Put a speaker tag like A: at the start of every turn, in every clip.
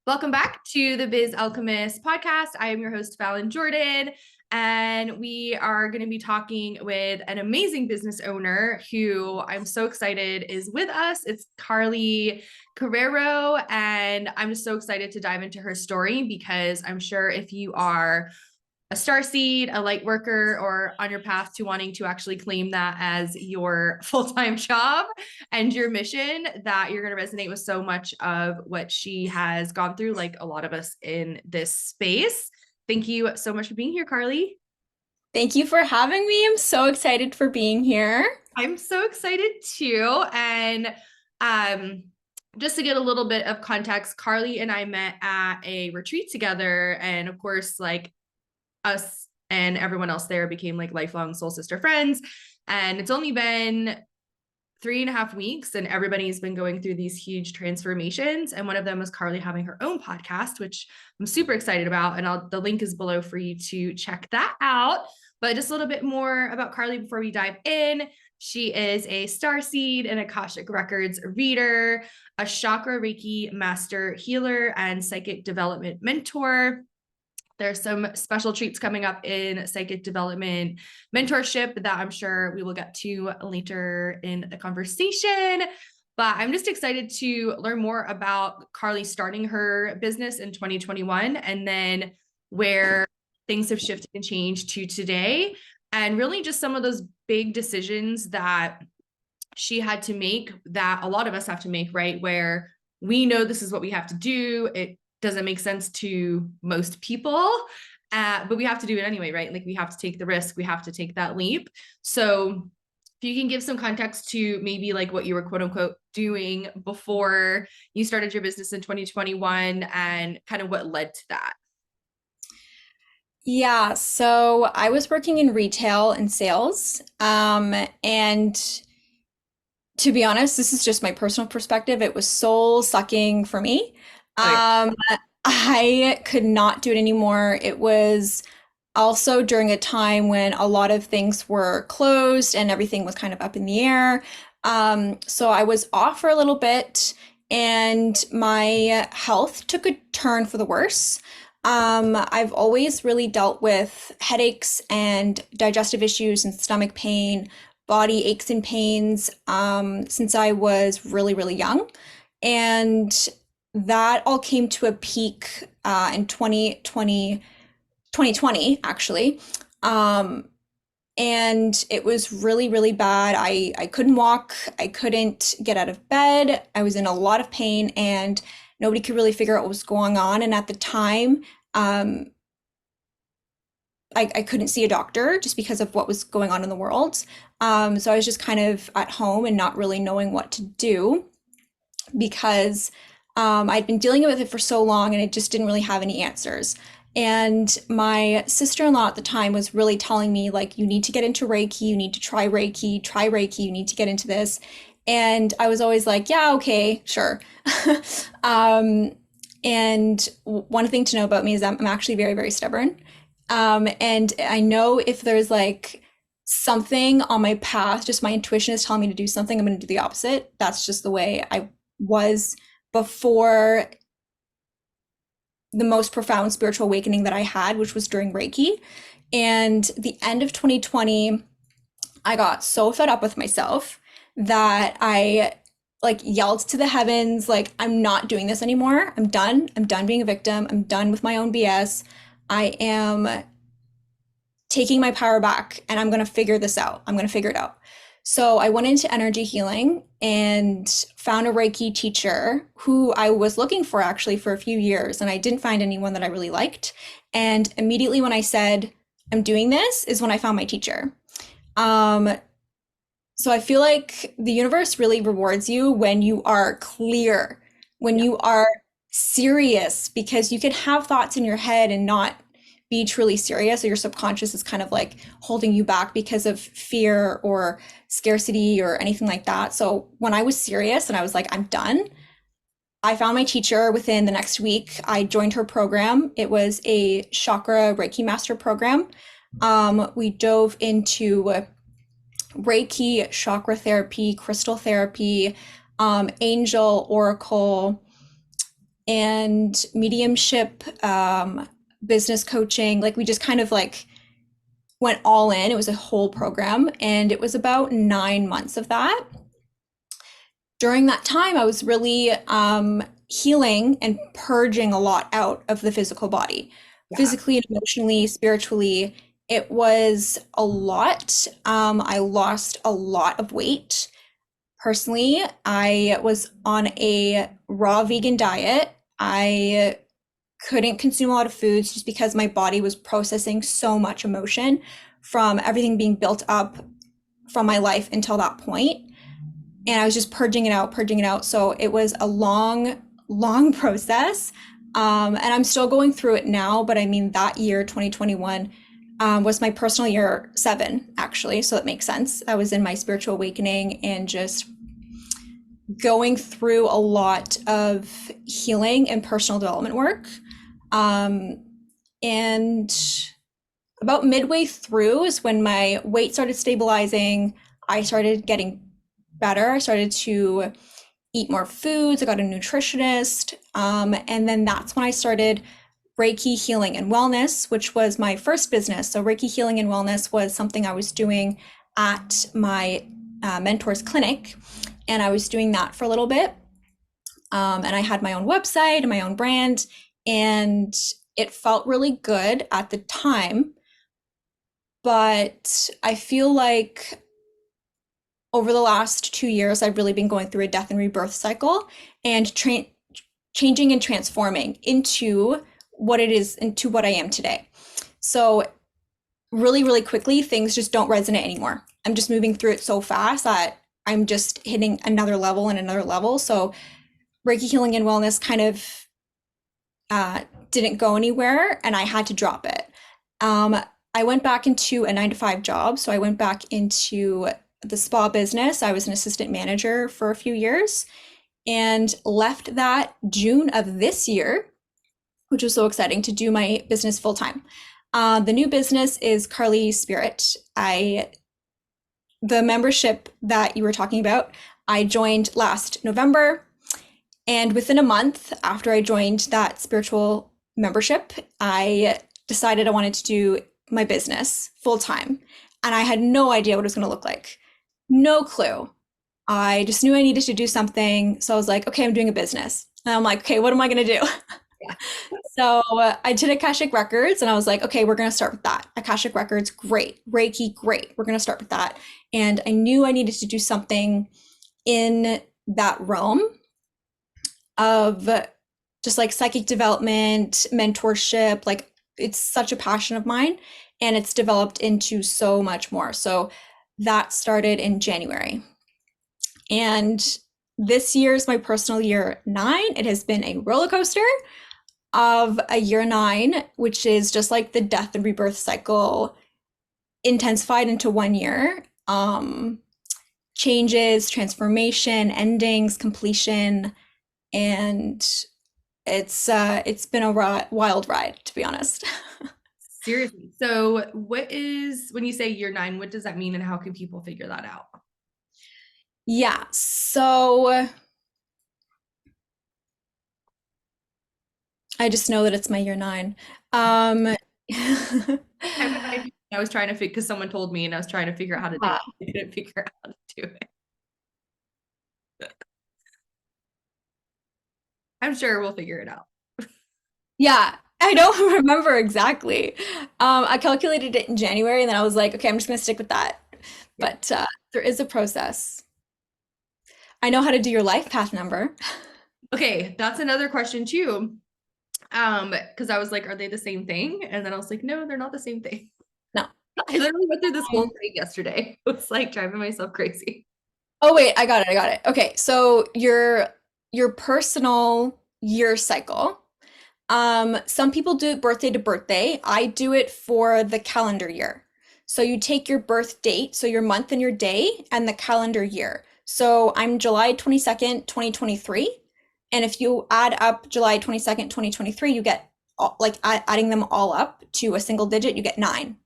A: Welcome back to the Biz Alchemist podcast. I am your host, Fallon Jordan, and we are going to be talking with an amazing business owner who I'm so excited is with us. It's Carreiro, and I'm just so excited to dive into her story because I'm sure if you are a starseed, a light worker, or on your path to wanting to actually claim that as your full-time job and your mission, that you're going to resonate with so much of what she has gone through, like a lot of us in this space. Thank you so much for being here, Carly.
B: Thank you for having me. I'm so excited for being here.
A: I'm so excited too. And um, just to get a little bit of context, Carly and I met at a retreat together. And of course, like us and everyone else there became like lifelong soul sister friends. And it's only been 3.5 weeks and everybody's been going through these huge transformations. And one of them was Carly having her own podcast, which I'm super excited about. And the link is below for you to check that out. But just a little bit more about Carly before we dive in. She is a starseed and Akashic Records reader, a chakra Reiki master healer, and psychic development mentor. There's some special treats coming up in psychic development mentorship that I'm sure we will get to later in the conversation. But I'm just excited to learn more about Carly starting her business in 2021 and then where things have shifted and changed to today. And really just some of those big decisions that she had to make that a lot of us have to make, right? Where we know this is what we have to do. It doesn't make sense to most people, but we have to do it anyway, right? Like we have to take the risk. We have to take that leap. So if you can give some context to maybe like what you were quote unquote doing before you started your business in 2021 and kind of what led to that.
B: Yeah, so I was working in retail and sales. And to be honest, this is just my personal perspective. It was soul sucking for me.
A: Oh, yeah.
B: Um, I could not do it anymore. It was also during a time when a lot of things were closed and everything was kind of up in the air. So I was off for a little bit and my health took a turn for the worse. I've always really dealt with headaches and digestive issues and stomach pain, body aches and pains, since I was really, really young. And that all came to a peak in 2020, actually. Um, and it was really, really bad. I couldn't walk, I couldn't get out of bed. I was in a lot of pain and nobody could really figure out what was going on. And at the time, um, I couldn't see a doctor just because of what was going on in the world. So I was just kind of at home and not really knowing what to do because I'd been dealing with it for so long and I just didn't really have any answers. And my sister-in-law at the time was really telling me, like, you need to get into Reiki, you need to try Reiki, you need to get into this. And I was always like, yeah, okay, sure. um, and one thing to know about me is I'm actually very, very stubborn. And I know if there's like something on my path, just my intuition is telling me to do something, I'm going to do the opposite. That's just the way I was before the most profound spiritual awakening that I had, which was during Reiki. And the end of 2020, I got so fed up with myself that I like yelled to the heavens, like, I'm not doing this anymore. I'm done. I'm done being a victim. I'm done with my own BS. I am taking my power back and I'm going to figure this out. I'm going to figure it out. So I went into energy healing and found a Reiki teacher who I was looking for actually for a few years, and I didn't find anyone that I really liked. And immediately when I said, I'm doing this, is when I found my teacher. Um, so I feel like the universe really rewards you when you are clear, when
A: Yeah.
B: you are serious, because you can have thoughts in your head and not be truly serious, or your subconscious is kind of like holding you back because of fear or scarcity or anything like that. So when I was serious and I was like, I'm done, I found my teacher within the next week. I joined her program. It was a chakra Reiki master program. We dove into Reiki, chakra therapy, crystal therapy, angel, oracle, and mediumship, business coaching. Like we just kind of like went all in. It was a whole program, and it was about 9 months of that. During that time, I was really healing and purging a lot out of the physical body,
A: Yeah.
B: physically and emotionally, spiritually. It was a lot. I lost a lot of weight. Personally, I was on a raw vegan diet. I couldn't consume a lot of foods just because my body was processing so much emotion from everything being built up from my life until that point. And I was just purging it out, purging it out. So it was a long, long process. And I'm still going through it now. But I mean, that year, 2021, was my personal year 7, actually. So it makes sense. I was in my spiritual awakening and just going through a lot of healing and personal development work. Um, and about midway through is when my weight started stabilizing. I started getting better. I started to eat more foods. I got a nutritionist. And then that's when I started Reiki Healing and Wellness, which was my first business. So, Reiki Healing and Wellness was something I was doing at my mentor's clinic. And I was doing that for a little bit. And I had my own website and my own brand. And it felt really good at the time. But I feel like over the last 2 years, I've really been going through a death and rebirth cycle and changing and transforming into what it is, into what I am today. So, really, really quickly, things just don't resonate anymore. I'm just moving through it so fast that I'm just hitting another level and another level. So, Reiki Healing and Wellness kind of didn't go anywhere, and I had to drop it. Um, I went back into a 9 to 5 job. So I went back into the spa business. I was an assistant manager for a few years and left that June of this year, which was so exciting to do my business full time. The new business is Carly Spirit. The membership that you were talking about, I joined last November. And within a month after I joined that spiritual membership, I decided I wanted to do my business full time. And I had no idea what it was going to look like. No clue. I just knew I needed to do something. So I was like, okay, I'm doing a business. And I'm like, okay, what am I going to do?
A: Yeah.
B: So I did Akashic Records and I was like, okay, we're going to start with that. Akashic Records, great. Reiki, great. We're going to start with that. And I knew I needed to do something in that realm of just like psychic development, mentorship. Like it's such a passion of mine and it's developed into so much more. So that started in January. And this year is my personal year 9. It has been a roller coaster of a year 9, which is just like the death and rebirth cycle intensified into 1 year. Changes, transformation, endings, completion, and it's been a wild ride, to be honest.
A: Seriously. So what is, when you say year 9, what does that mean and how can people figure that out?
B: Yeah, so I just know that it's my year 9.
A: I was trying to figure, because someone told me and I was trying to figure out how to do it. I couldn't figure out how to do it. I'm sure we'll figure it out.
B: Yeah, I don't remember exactly. I calculated it in January and then I was like, okay, I'm just gonna stick with that.
A: Yeah.
B: But there is a process. I know how to do your life path number.
A: Okay, that's another question too. Because I was like, are they the same thing? And then I was like, no, they're not the same thing.
B: No.
A: I literally went through this whole
B: Um,
A: thing yesterday. It was like driving myself crazy.
B: oh wait, I got it. I got it. Okay, so your personal year cycle. Some people do it birthday to birthday. I do it for the calendar year. So you take your birth date, so your month and your day, and the calendar year. So I'm July 22nd, 2023. And if you add up July 22nd, 2023, you get like adding them all up to a single digit, you get 9.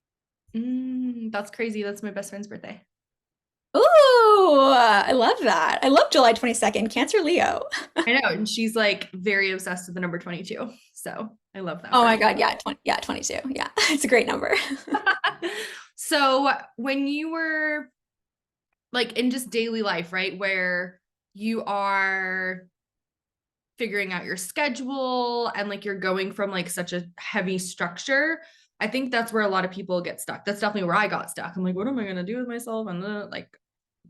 A: That's crazy. That's my best friend's birthday.
B: Ooh, I love that. I love July 22nd, Cancer Leo.
A: I know. And she's like very obsessed with the number 22. So I love that
B: Oh
A: for
B: my
A: her.
B: God, yeah, 20, yeah, 22. Yeah, it's a great number.
A: So when you were like in just daily life, right, where you are figuring out your schedule and like you're going from like such a heavy structure, I think that's where a lot of people get stuck. That's definitely where I got stuck. I'm like, what am I going to do with myself? And like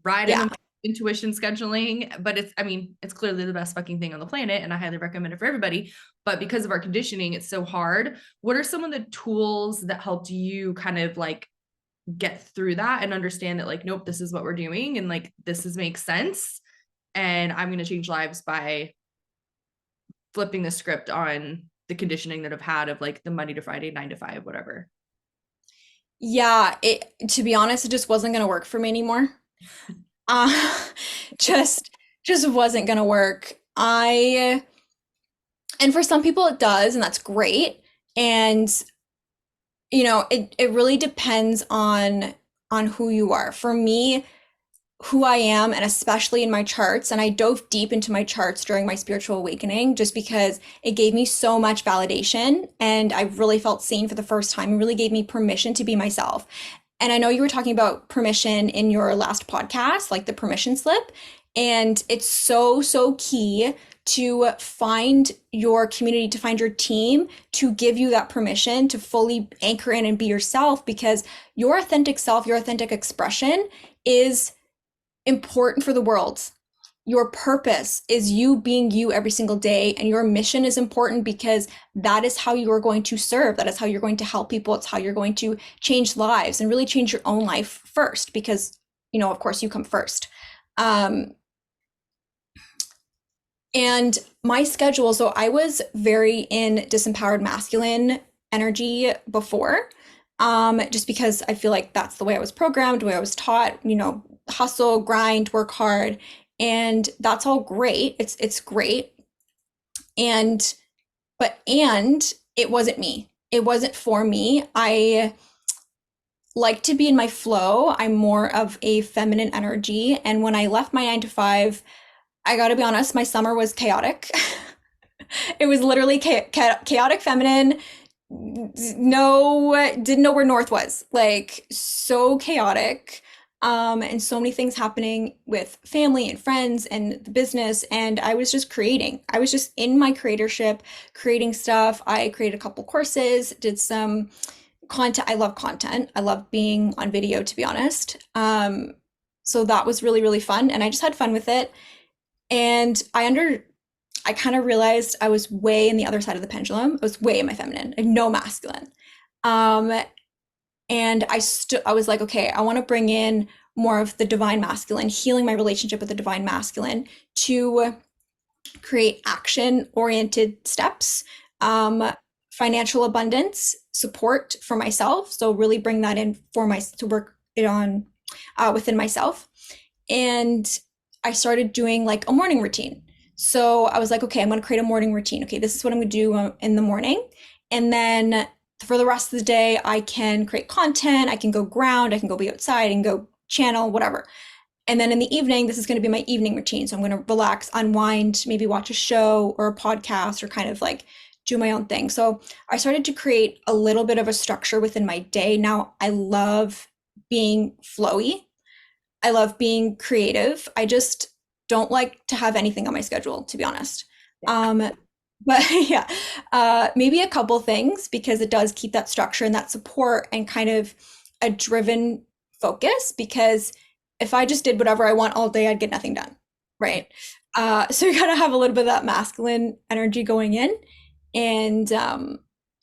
A: riding
B: Yeah.
A: with intuition scheduling. But it's, I mean, it's clearly the best fucking thing on the planet. And I highly recommend it for everybody. But because of our conditioning, it's so hard. What are some of the tools that helped you kind of like get through that and understand that like, nope, this is what we're doing. And like, this is makes sense. And I'm going to change lives by flipping the script on the conditioning that I've had of like the Monday to Friday, 9 to 5, whatever.
B: Yeah, to be honest, it just wasn't gonna work for me anymore. Uh, just just wasn't gonna work. And for some people it does, and that's great. And it really depends on who you are. For me, who I am, and especially in my charts. And I dove deep into my charts during my spiritual awakening just because it gave me so much validation. And I really felt seen for the first time. It really gave me permission to be myself. And I know you were talking about permission in your last podcast, like the permission slip. And it's so, so key to find your community, to find your team, to give you that permission to fully anchor in and be yourself because your authentic self, your authentic expression is important for the world. Your purpose is you being you every single day, and your mission is important because that is how you are going to serve. That is how you're going to help people. It's how you're going to change lives and really change your own life first, because, of course, you come first. Um, and my schedule, so I was very in disempowered masculine energy before, just because I feel like that's the way I was programmed, the way I was taught, hustle, grind, work hard, and that's all great. It's great. And and it wasn't me. It wasn't for me. I like to be in my flow. I'm more of a feminine energy, and when I left my 9 to 5, I got to be honest, my summer was chaotic. It was literally chaotic feminine. No, didn't know where north was. Like so chaotic. And so many things happening with family and friends and the business. And I was just creating. I was just in my creatorship, creating stuff. I created a couple courses, did some content. I love content. I love being on video, to be honest. So that was really, really fun. And I just had fun with it. And I kind of realized I was way in the other side of the pendulum. I was way in my feminine, like no masculine. Um, and I was like, okay, I want to bring in more of the divine masculine, healing my relationship with the divine masculine to create action-oriented steps, um, financial abundance, support for myself. So really bring that in to work it on within myself. And I started doing like a morning routine. So I was like, okay, I'm going to create a morning routine. Okay, this is what I'm going to do in the morning. And then for the rest of the day, I can create content, I can go ground, I can go be outside and go channel, whatever. And then in the evening, this is going to be my evening routine. So I'm going to relax, unwind, maybe watch a show or a podcast or kind of like do my own thing. So I started to create a little bit of a structure within my day. Now I love being flowy. I love being creative. I just don't like to have anything on my schedule, to be honest. Um, but yeah, maybe a couple things because it does keep that structure and that support and kind of a driven focus. Because if I just did whatever I want all day, I'd get nothing done, right? So you gotta have a little bit of that masculine energy going in, and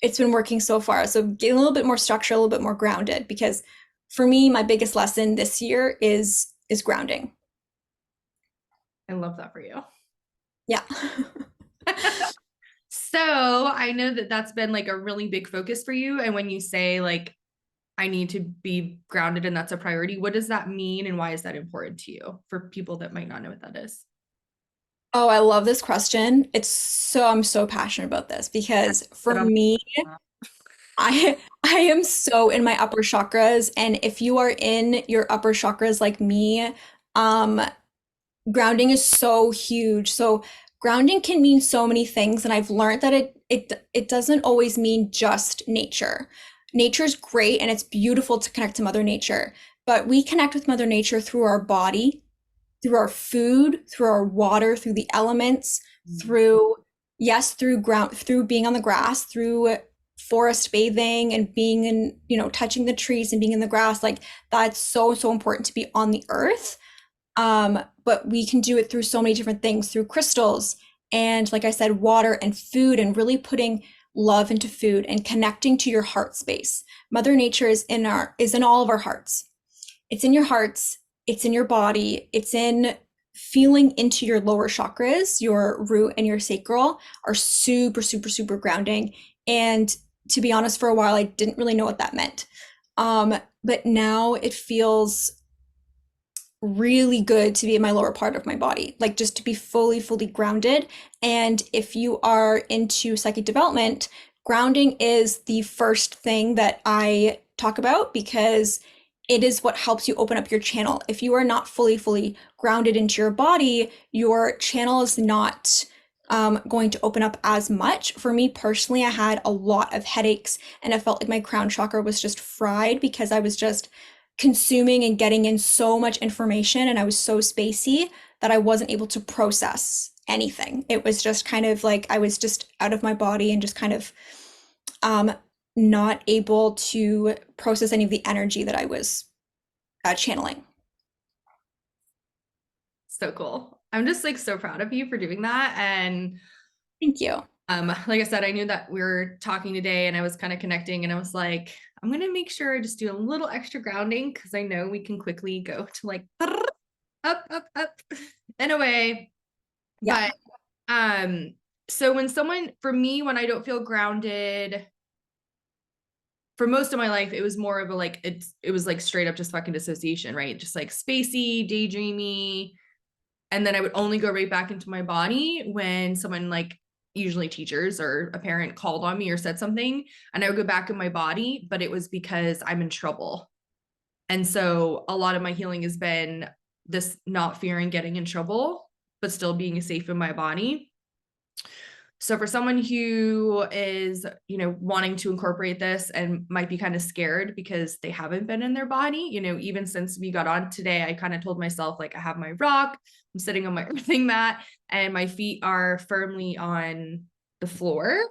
B: it's been working so far. So get a little bit more structure, a little bit more grounded, because for me, my biggest lesson this year is grounding.
A: I love that for you.
B: Yeah.
A: So I know that that's been like a really big focus for you. And when you say like, I need to be grounded and that's a priority, what does that mean? And why is that important to you for people that might not know what that is?
B: Oh, I love this question. I'm so passionate about this because for
A: But
B: me, I am so in my upper chakras, and if you are in your upper chakras like me, um, grounding is so huge. So grounding can mean so many things, and I've learned that it doesn't always mean just nature. Nature's great and it's beautiful to connect to Mother Nature, but we connect with Mother Nature through our body, through our food, through our water, through the elements, through, yes, through ground, through being on the grass, through forest bathing and being in, touching the trees and being in the grass. Like that's so, so important to be on the earth. But we can do it through so many different things, through crystals and, like I said, water and food, and really putting love into food and connecting to your heart space. Mother Nature is in all of our hearts. It's in your hearts, it's in your body, it's in feeling into your lower chakras. Your root and your sacral are super, super, super grounding. And to be honest, for a while, I didn't really know what that meant. But now it feels really good to be in my lower part of my body, like just to be fully, fully grounded. And if you are into psychic development, grounding is the first thing that I talk about because it is what helps you open up your channel. If you are not fully, fully grounded into your body, your channel is not going to open up as much. For me personally, I had a lot of headaches and I felt like my crown chakra was just fried because I was just consuming and getting in so much information, and I was so spacey that I wasn't able to process anything. It was just kind of like I was just out of my body and just kind of um, not able to process any of the energy that I was channeling.
A: So cool. I'm just like so proud of you for doing that. And
B: Thank you.
A: like I said, I knew that we were talking today and I was kind of connecting and I was like, I'm gonna make sure I just do a little extra grounding because I know we can quickly go to like up and away.
B: Yeah.
A: But so when someone, for me, when I don't feel grounded for most of my life, it was more of a like it was like straight up just fucking dissociation, right? Just like spacey, daydreamy. And then I would only go right back into my body when someone like usually teachers or a parent called on me or said something, and I would go back in my body, but it was because I'm in trouble. And so a lot of my healing has been this not fearing getting in trouble, but still being safe in my body. So for someone who is, wanting to incorporate this and might be kind of scared because they haven't been in their body, even since we got on today, I kind of told myself like I have my rock, I'm sitting on my earthing mat, and my feet are firmly on the floor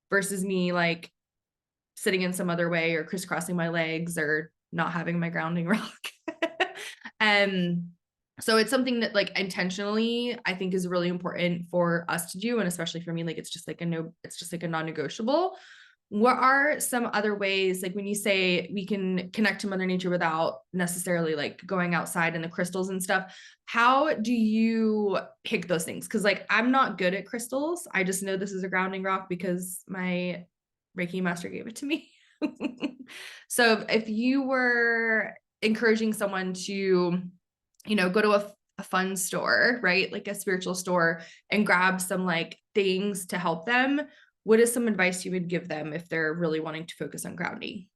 A: versus me like sitting in some other way or crisscrossing my legs or not having my grounding rock. And so it's something that like intentionally I think is really important for us to do. And especially for me, like it's just like a non-negotiable. What are some other ways, like when you say we can connect to Mother Nature without necessarily like going outside in the crystals and stuff, how do you pick those things? Because like I'm not good at crystals. I just know this is a grounding rock because my Reiki master gave it to me. So if you were encouraging someone to, go to a fun store, right? Like a spiritual store, and grab some like things to help them, what is some advice you would give them if they're really wanting to focus on grounding?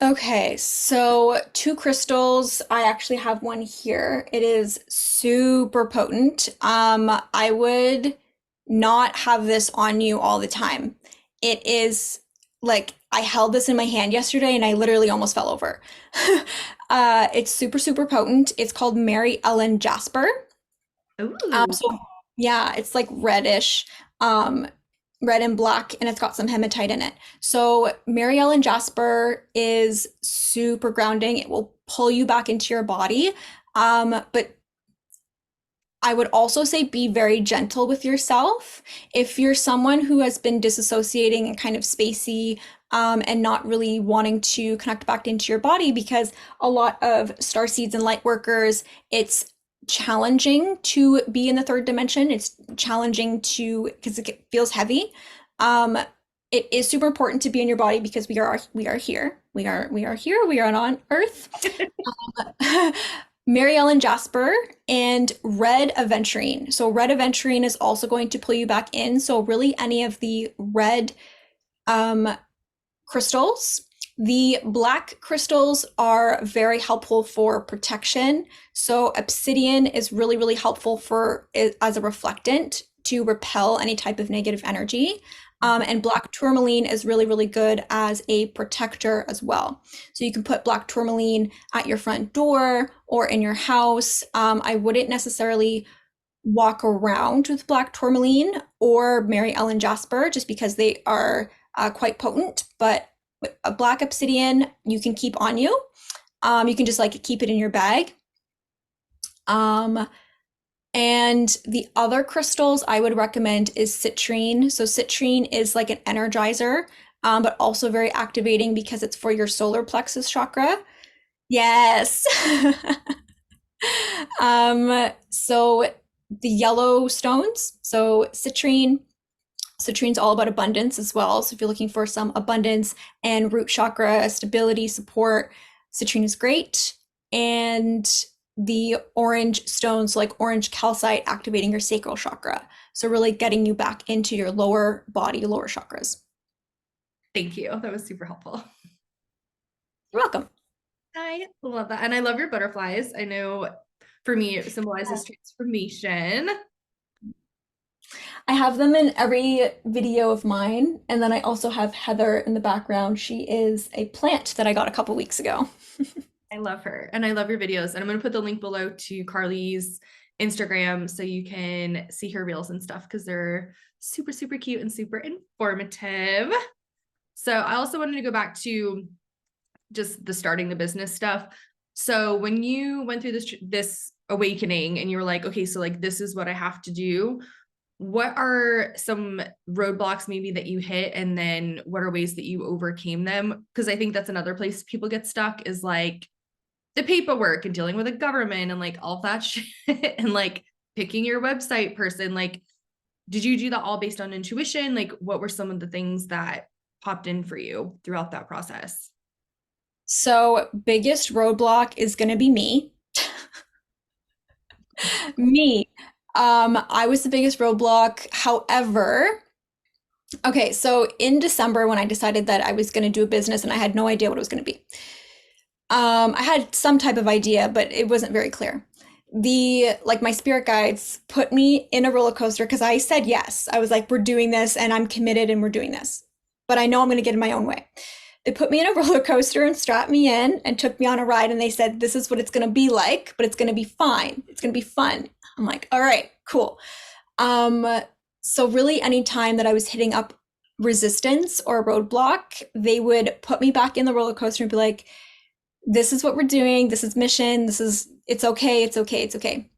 B: Okay, so two crystals. I actually have one here. It is super potent. I would not have this on you all the time. It is like I held this in my hand yesterday and I literally almost fell over. It's super, super potent. It's called Mary Ellen Jasper.
A: Ooh.
B: So yeah, it's like reddish, um, red and black, and it's got some hematite in it. So Mary Ellen Jasper is super grounding. It will pull you back into your body. But I would also say be very gentle with yourself. If you're someone who has been disassociating and kind of spacey, and not really wanting to connect back into your body, because a lot of star seeds and light workers, it's challenging to be in the third dimension. It's challenging because it feels heavy. Um, it is super important to be in your body because we are here. We are here. We are on Earth. Mary Ellen Jasper and red aventurine. So red aventurine is also going to pull you back in. So really any of the red Um, Crystals. The black crystals are very helpful for protection. So obsidian is really, really helpful for as a reflectant to repel any type of negative energy. And black tourmaline is really, really good as a protector as well. So you can put black tourmaline at your front door or in your house. I wouldn't necessarily walk around with black tourmaline or Mary Ellen Jasper just because they are quite potent, but a black obsidian you can keep on you. You can just like keep it in your bag. And the other crystals I would recommend is citrine. So citrine is like an energizer, but also very activating because it's for your solar plexus chakra. Yes. So the yellow stones, so citrine's all about abundance as well. So if you're looking for some abundance and root chakra stability support, citrine is great. And the orange stones, like orange calcite, activating your sacral chakra. So really getting you back into your lower body, lower chakras.
A: Thank you. That was super helpful.
B: You're welcome.
A: I love that. And I love your butterflies. I know for me, it symbolizes transformation.
B: I have them in every video of mine. And then I also have Heather in the background. She is a plant that I got a couple weeks ago.
A: I love her and I love your videos. And I'm going to put the link below to Carly's Instagram so you can see her reels and stuff because they're super, super cute and super informative. So I also wanted to go back to just the starting the business stuff. So when you went through this awakening and you were like, okay, so like this is what I have to do. What are some roadblocks maybe that you hit, and then what are ways that you overcame them? Because I think that's another place people get stuck is like the paperwork and dealing with the government and like all that shit and like picking your website person. Like, did you do that all based on intuition? Like, what were some of the things that popped in for you throughout that process?
B: So, biggest roadblock is going to be me. Me. I was the biggest roadblock. However, okay, so in December when I decided that I was going to do a business and I had no idea what it was going to be. I had some type of idea, but it wasn't very clear. My spirit guides put me in a roller coaster because I said yes. I was like, we're doing this and I'm committed and we're doing this. But I know I'm going to get in my own way. They put me in a roller coaster and strapped me in and took me on a ride and they said, this is what it's going to be like, but it's going to be fine. It's going to be fun. I'm like, all right, cool. So really any time that I was hitting up resistance or a roadblock, they would put me back in the roller coaster and be like, this is what we're doing. This is mission. It's okay. It's okay. It's okay.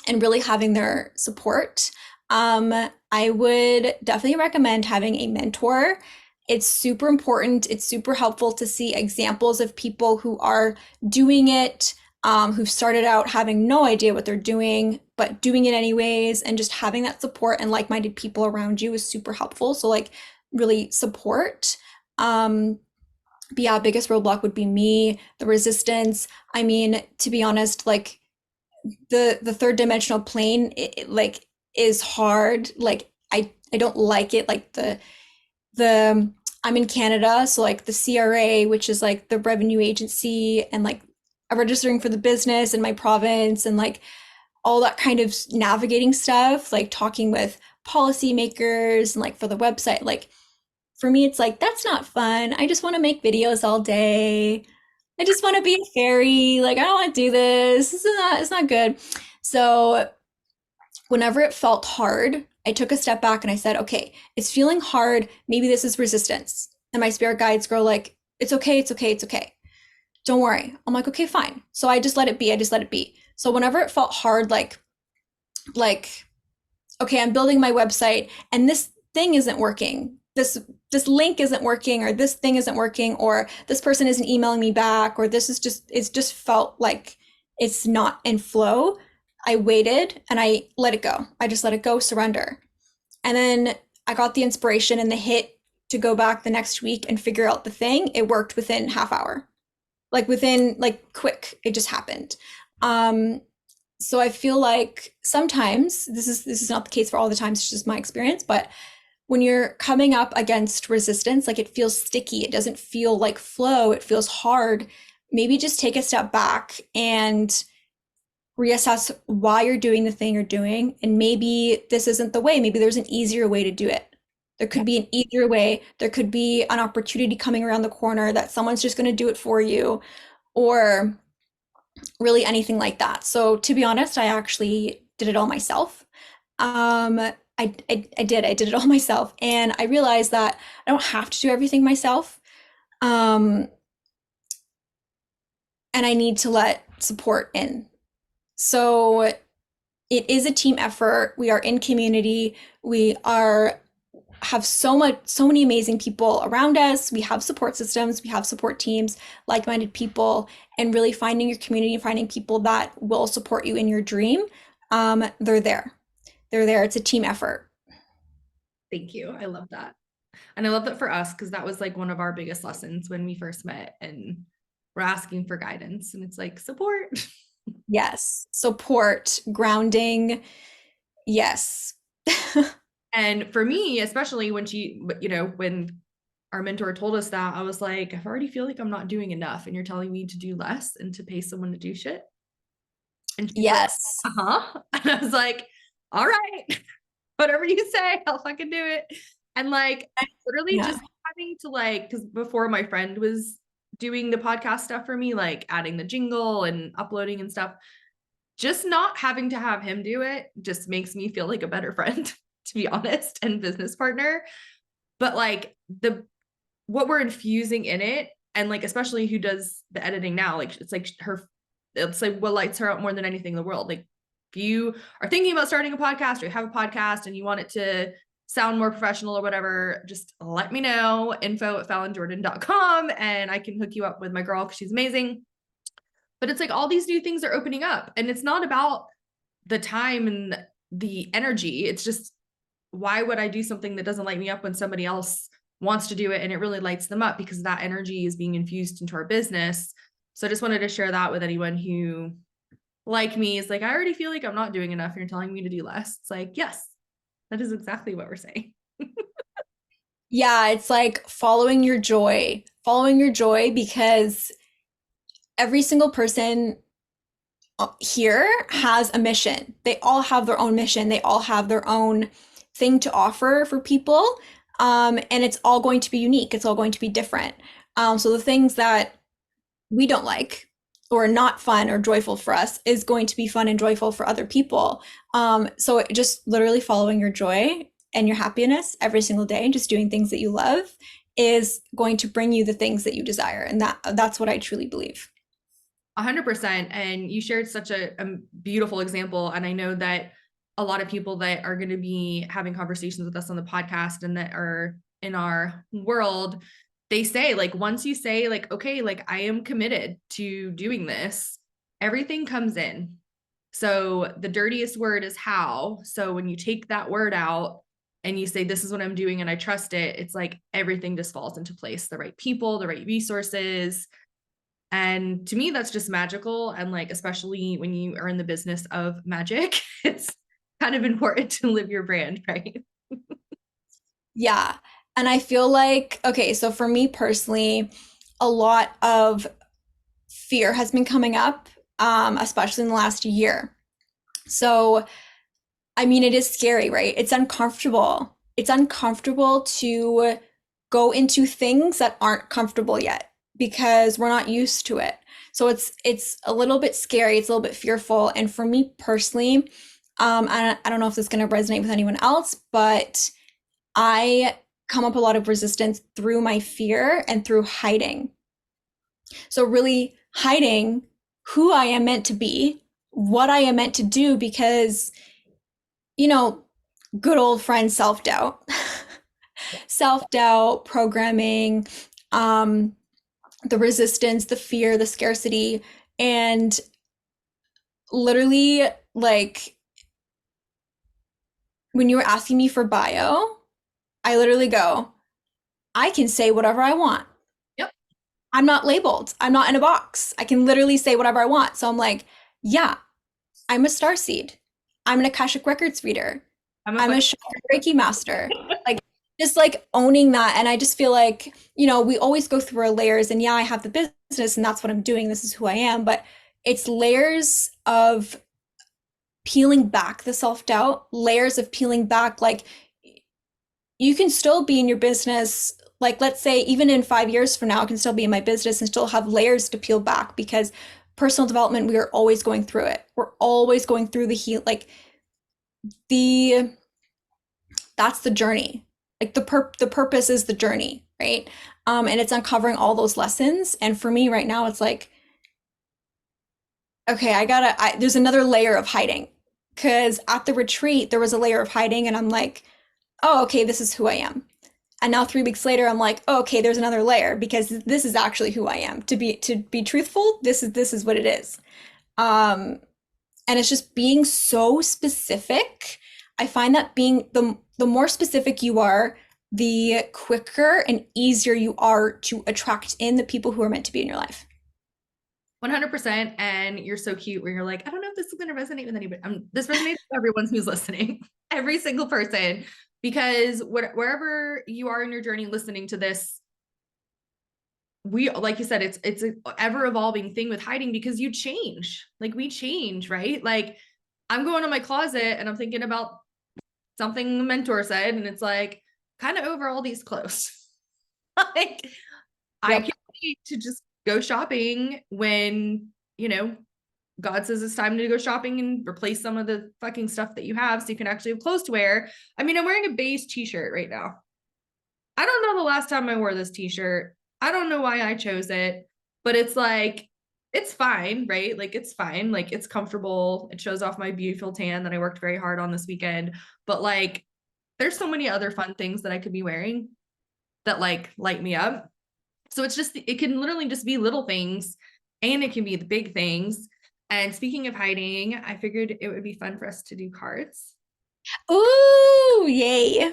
B: And really having their support. I would definitely recommend having a mentor. It's super important. It's super helpful to see examples of people who are doing it, who've started out having no idea what they're doing, but doing it anyways. And just having that support and like-minded people around you is super helpful. So like really support. But yeah, biggest roadblock would be me, the resistance. I mean, to be honest, like the third dimensional plane, like is hard. Like I don't like it. Like the I'm in Canada, so like the CRA, which is like the revenue agency, and like I'm registering for the business in my province, and like all that kind of navigating stuff, like talking with policymakers and like for the website, like for me, it's like, that's not fun. I just want to make videos all day. I just want to be a fairy. Like, I don't want to do this. It's not good. So whenever it felt hard, I took a step back and I said, okay, it's feeling hard. Maybe this is resistance. And my spirit guides go like, it's okay. It's okay. It's okay. Don't worry. I'm like, okay, fine. So I just let it be. I just let it be. So whenever it felt hard, like, okay, I'm building my website and this thing isn't working. This link isn't working, or this thing isn't working, or this person isn't emailing me back, or it's just felt like it's not in flow. I waited and I let it go. I just let it go, surrender. And then I got the inspiration and the hit to go back the next week and figure out the thing. It worked within half hour. Like within like quick, it just happened. So I feel like sometimes this is not the case for all the times, it's just my experience, but when you're coming up against resistance, like it feels sticky, it doesn't feel like flow, it feels hard, maybe just take a step back and reassess why you're doing the thing you're doing. And maybe this isn't the way. Maybe there's an easier way to do it. There
A: Yeah.
B: could be an easier way. There could be an opportunity coming around the corner that someone's just going to do it for you, or really anything like that. So to be honest, I actually did it all myself. I did it all myself, and I realized that I don't have to do everything myself. Um, and I need to let support in. So it is a team effort. We are in community. We are have so many amazing people around us. We have support systems, we have support teams, like-minded people, and really finding your community, finding people that will support you in your dream. They're there. They're there. It's a team effort.
A: Thank you. I love that. And I love that for us, because that was like one of our biggest lessons when we first met and we're asking for guidance. And it's like support.
B: Yes. Support, grounding. Yes.
A: And for me, especially when when our mentor told us that, I was like, I already feel like I'm not doing enough. And you're telling me to do less and to pay someone to do shit. And she's like,
B: Yes.
A: uh-huh. And I was like, all right, whatever you say, I'll fucking do it. And like literally
B: Yeah.
A: just having to like, because before my friend was doing the podcast stuff for me, like adding the jingle and uploading and stuff, just not having to have him do it just makes me feel like a better friend, to be honest, and business partner. But like the what we're infusing in it, and like especially who does the editing now, like it's like what lights her up more than anything in the world. Like if you are thinking about starting a podcast or you have a podcast and you want it to sound more professional or whatever, just let me know. info@fallonjordan.com and I can hook you up with my girl because she's amazing. But it's like all these new things are opening up, and it's not about the time and the energy. It's just, why would I do something that doesn't light me up when somebody else wants to do it and it really lights them up, because that energy is being infused into our business. So I just wanted to share that with anyone who, like me, is like, I already feel like I'm not doing enough. You're telling me to do less. It's like, yes, that is exactly what we're saying.
B: Yeah, it's like following your joy, because every single person here has a mission. They all have their own mission. They all have their own thing to offer for people. And it's all going to be unique. It's all going to be different. So the things that we don't like or not fun or joyful for us is going to be fun and joyful for other people. So just literally following your joy and your happiness every single day, just doing things that you love, is going to bring you the things that you desire. And that's what I truly believe.
A: 100%. And you shared such a beautiful example. And I know that a lot of people that are going to be having conversations with us on the podcast and that are in our world, they say, like, once you say, like, okay, like, I am committed to doing this, everything comes in. So the dirtiest word is how. So when you take that word out and you say, this is what I'm doing and I trust it, it's like everything just falls into place. The right people, the right resources, and to me, that's just magical. And like, especially when you are in the business of magic, it's kind of important to live your brand, right?
B: Yeah. And I feel like, okay, so for me personally, a lot of fear has been coming up, especially in the last year. So, I mean, it is scary, right? It's uncomfortable. It's uncomfortable to go into things that aren't comfortable yet because we're not used to it. So it's a little bit scary. It's a little bit fearful. And for me personally, I don't know if this is going to resonate with anyone else, but I come up a lot of resistance through my fear and through hiding. So really hiding who I am meant to be, what I am meant to do, because, you know, good old friend self-doubt, self-doubt, programming, um, the resistance, the fear, the scarcity, and literally like when you were asking me for bio, I literally go, I can say whatever I want.
A: Yep.
B: I'm not labeled. I'm not in a box. I can literally say whatever I want. So I'm like, yeah, I'm a starseed. I'm an Akashic Records reader.
A: I'm a
B: I'm
A: fucking
B: a chakra Reiki master. Like, just like owning that. And I just feel like, we always go through our layers, and yeah, I have the business and that's what I'm doing. This is who I am. But it's layers of peeling back the self-doubt, layers of peeling back, like you can still be in your business. Like, let's say, even in 5 years from now, I can still be in my business and still have layers to peel back because personal development, we are always going through it. We're always going through like the that's the journey. Like the purpose is the journey, right? And it's uncovering all those lessons. And for me right now, it's like, okay, there's another layer of hiding. Because at the retreat, there was a layer of hiding, and I'm like, oh, okay, this is who I am. And now 3 weeks later, I'm like, oh, okay, there's another layer because this is actually who I am. To be truthful, this is what it is. Um, and it's just being so specific. I find that being the more specific you are, the quicker and easier you are to attract in the people who are meant to be in your life.
A: 100%. And you're so cute where you're like, I don't know if this is going to resonate with anybody. This resonates with everyone who's listening, every single person, because wherever you are in your journey listening to this, we, like you said, it's an ever evolving thing with hiding because you change. Like we change, right? Like I'm going to my closet and I'm thinking about something the mentor said, and it's like kind of over all these clothes. Like I
B: Yep.
A: can't wait to just go shopping when, God says it's time to go shopping and replace some of the fucking stuff that you have so you can actually have clothes to wear. I mean, I'm wearing a beige t-shirt right now. I don't know the last time I wore this t-shirt. I don't know why I chose it, but it's like, it's fine, right? Like, it's fine. Like, it's comfortable. It shows off my beautiful tan that I worked very hard on this weekend. But like, there's so many other fun things that I could be wearing that like light me up. So it's just, it can literally just be little things and it can be the big things. And speaking of hiding, I figured it would be fun for us to do cards.
B: Ooh, yay.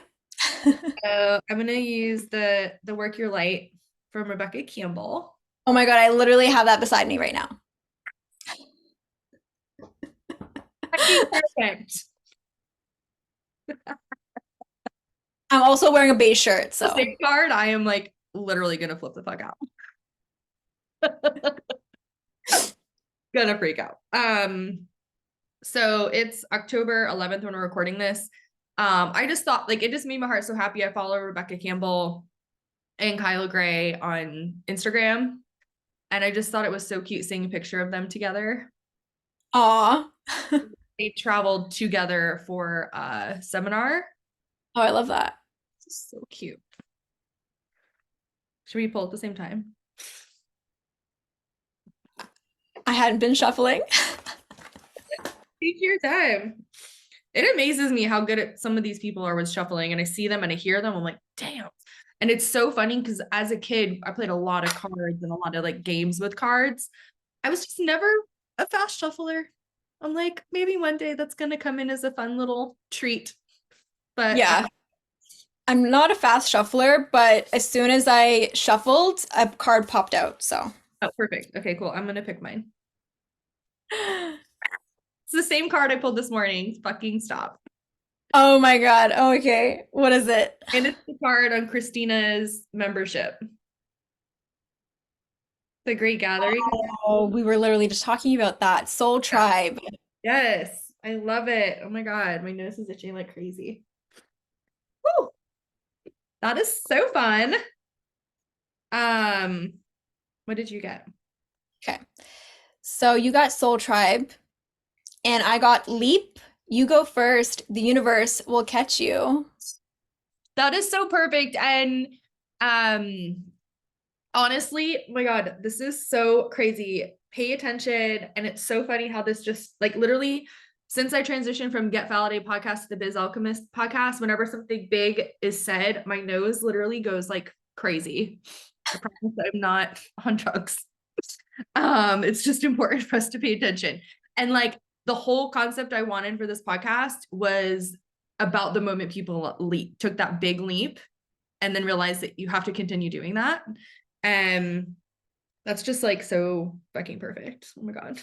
A: So I'm gonna use the Work Your Light from Rebecca Campbell.
B: Oh my God, I literally have that beside me right now.
A: Fucking perfect.
B: I'm also wearing a beige shirt,
A: The
B: so.
A: same card, I am like literally gonna flip the fuck out. Gonna freak out. So it's October 11th when we're recording this. I just thought like it just made my heart so happy. I follow Rebecca Campbell and Kyla Gray on Instagram, and I just thought it was so cute seeing a picture of them together.
B: Aw.
A: They traveled together for a seminar.
B: Oh, I love that.
A: It's so cute. Should we pull at the same time?
B: I hadn't been shuffling.
A: Take your time. It amazes me how good some of these people are with shuffling, and I see them and I hear them. I'm like, damn. And it's so funny because as a kid, I played a lot of cards and a lot of like games with cards. I was just never a fast shuffler. I'm like, maybe one day that's gonna come in as a fun little treat. But
B: Yeah. I'm not a fast shuffler, but as soon as I shuffled, a card popped out, so.
A: oh, perfect. Okay, cool. I'm gonna pick mine. It's the same card I pulled this morning. Fucking stop.
B: Oh my God. Oh, okay. What is it?
A: And it's the card on Christina's membership. The Great Gathering.
B: Oh, we were literally just talking about that. Soul Tribe.
A: Yes, I love it. Oh my God, my nose is itching like crazy. Woo! That is so fun. Um, what did you get?
B: Okay. So you got Soul Tribe, and I got Leap. You go first. The universe will catch you.
A: That is so perfect. And um honestly, oh my God, this is so crazy. Pay attention. And it's so funny how this just like literally since I transitioned from Get Validate podcast to the Biz Alchemist podcast, whenever something big is said, my nose literally goes like crazy. I promise I'm not on drugs. It's just important for us to pay attention. And like the whole concept I wanted for this podcast was about the moment people took that big leap and then realized that you have to continue doing that. And that's just like so fucking perfect. Oh my God.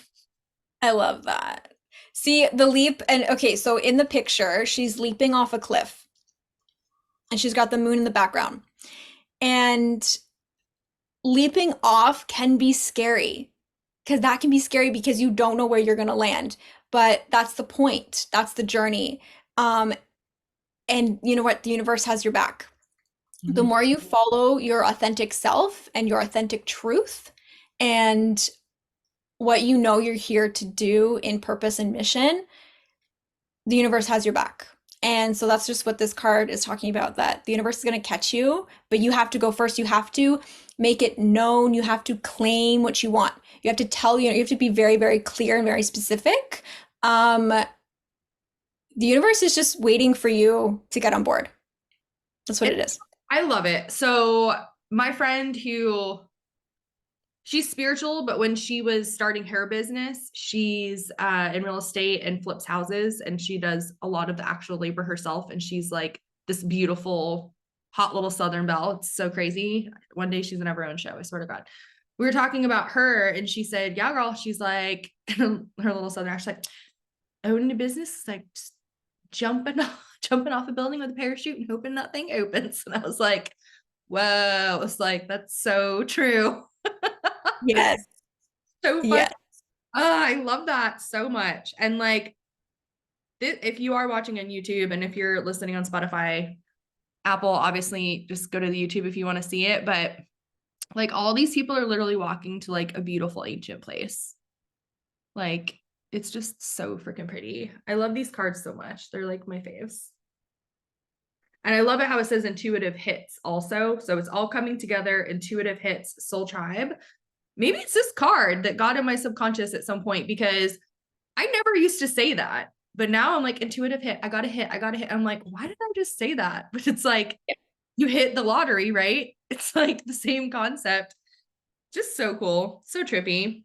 B: I love that. See the leap, and okay, so in the picture, she's leaping off a cliff. and she's got the moon in the background. And leaping off can be scary because that can be scary because you don't know where you're going to land. But that's the point. That's the journey. Um, and you know what? The universe has your back. The
A: Mhm.
B: more you follow your authentic self and your authentic truth and what you know you're here to do in purpose and mission, the universe has your back. And so that's just what this card is talking about, that the universe is going to catch you, but you have to go first. You have to make it known. You have to claim what you want. You have to tell, you have to be very, very clear and very specific. The universe is just waiting for you to get on board. That's what
A: It,
B: it is.
A: I love it. So my friend who she's spiritual, but when she was starting her business, she's in real estate and flips houses, and she does a lot of the actual labor herself. And she's like this beautiful, hot little Southern belle. It's so crazy. One day she's gonna have her own show. I swear to God. We were talking about her, and she said, "Yeah, girl." She's like, her little Southern accent, like, owning a business, like just jumping off a building with a parachute and hoping that thing opens. And I was like, whoa. It's like that's so true.
B: Yes.
A: So fun.
B: Yes.
A: I love that so much. And like, if you are watching on YouTube and if you're listening on Spotify, Apple, obviously just go to the YouTube if you want to see it. But like, all these people are literally walking to like a beautiful ancient place. Like, it's just so freaking pretty. I love these cards so much. They're like my faves. And I love it how it says intuitive hits also. So it's all coming together, intuitive hits, soul tribe. Maybe it's this card that got in my subconscious at some point because I never used to say that. But now I'm like, intuitive hit. I got a hit. I got a hit. I'm like, why did I just say that? But it's like, you hit the lottery, right? It's like the same concept. Just so cool. So trippy.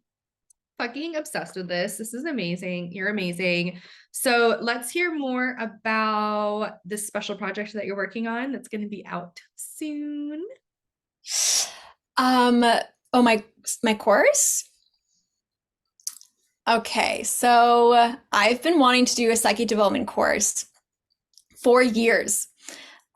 A: Fucking obsessed with this. This is amazing. You're amazing. So let's hear more about this special project that you're working on that's going to be out soon.
B: Um, oh, my course? Okay, so I've been wanting to do a psychic development course for years.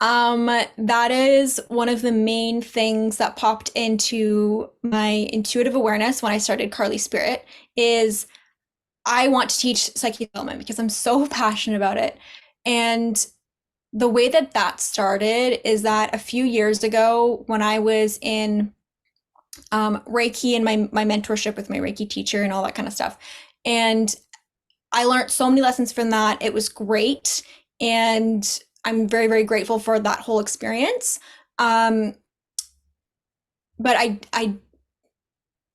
B: That is one of the main things that popped into my intuitive awareness when I started Carly Spirit is I want to teach psychic development because I'm so passionate about it. And the way that that started is that a few years ago when I was in Reiki and my mentorship with my Reiki teacher and all that kind of stuff. And I learned so many lessons from that. It was great. And I'm very, very grateful for that whole experience. Um, but I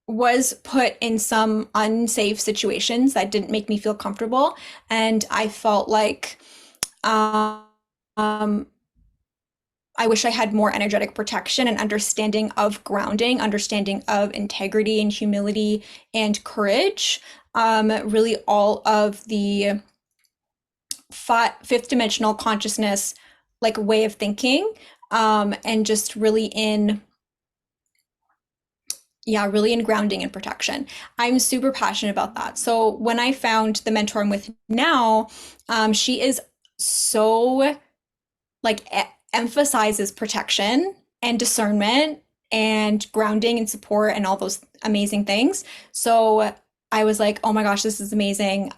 B: was put in some unsafe situations that didn't make me feel comfortable. And I felt like um, I wish I had more energetic protection and understanding of grounding, understanding of integrity and humility and courage. Really, all of the fifth dimensional consciousness, like way of thinking, and just really in, yeah, really in grounding and protection. I'm super passionate about that. So when I found the mentor I'm with now, she is so like emphasizes protection and discernment and grounding and support and all those amazing things. So I was like, oh my gosh, this is amazing.